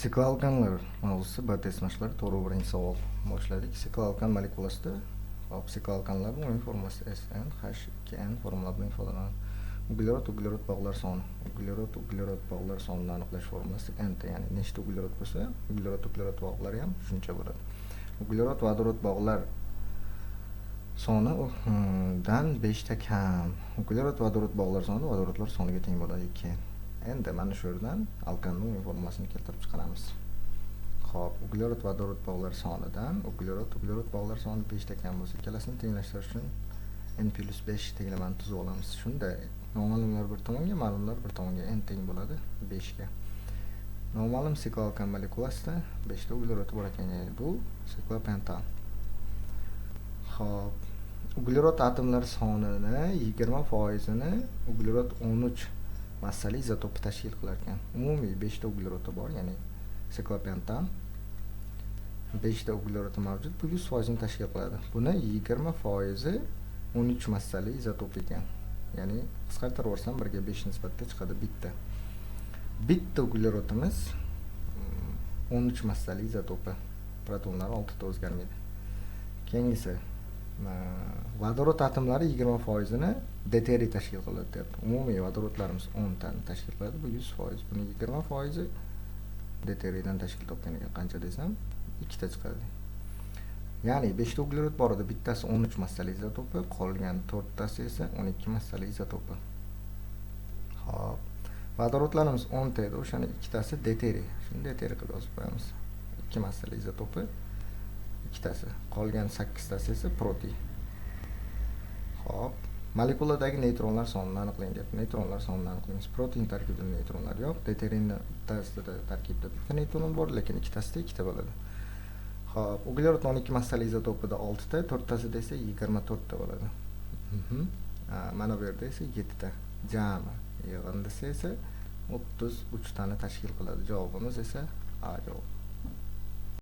Siklalkanlar mavzusi BTS mashqlari to'g'ri birinchi savol boshladik. Siklalkan molekulasida siklalkanlarning o'yin formasi SN H2N formula bilan ifodalanadi. Uglerod bog'lar soni. Uglerod bog'lar sonini aniqlash formulasi NT, ya'ni nechta uglerod bo'lsa, uglerod bog'lari ham shuncha bo'ladi. Vodorod bog'lar soni dan 5 ta kam. Vodorod bog'lar soni vodorodlar soniga teng bo'ladi 2. Endi mana shu yerdan alkanning formulasini keltirib chiqaramiz. Xo'p, vodorod bog'lar sonidan uglerod bog'lar soni 5 ta kam bo'lsa, ikkalasini tenglashtirish uchun n+5 tenglamani tuzib olamiz. Shunda noma'lumlar bir tomonga, ma'lumlar bir tomonga n teng bo'ladi 5 ga. Noma'lum siklalkan molekulasida 5 ta uglerod bor ekan, ya'ni bu siklopentan. Xo'p, uglerod atomlari sonini 20%ni uglerod 13 massali izotopi tashkil qilar ekan. Umumiy 5 ta uglerodi bor, ya'ni siklopentan 5 ta uglerodi mavjud, bu 100% ni tashkil qiladi. Buni 20% 13 massali izotop ekan. Ya'ni qisqartirib yuborsam 1 ga 5 nisbatda chiqadi bitta. Bitta uglerodimiz 13 massali izotopi. Protonlari 6 ta o'zgarmaydi. Keyingisi vodorod atomlari 20% ni deuteriy tashkil qiladi deyapti. Umumiy vodorodlarimiz 10 tani tashkil qiladi, bu 100%. Buni 20% deuteriydan tashkil topgan ekan. Qancha desam 2 ta chiqadi. Ya'ni 5 ta uglerod bor edi, bittasi 13 massali izotopi, qolgan 4 tasi esa 12 massali izotopi. Xo'p, vodorodlarimiz 10 ta edi, o'shani 2 tasi deuteriy. Shuni deuteriy qilib yozib qo'yamiz. 2 massali izotopi 2 tasi, qolgan 8 tasi esa protiy. Xo'p, molekuladagi neytronlar sonini aniqlang deb. Neytronlar sonini aniqlaymiz. Protein tarkibida neytronlar yo'q, deuteriyning tarkibida bitta neytron bor, lekin 2 tasida 2 ta bo'ladi. Xo'p, uglerod 12 massali izotopida 6 ta, 4 tasida esa 24 ta bo'ladi. Mana bu yerda esa 7 ta. Jami yig'indisi esa 33 tani tashkil qiladi. Javobimiz esa A javob.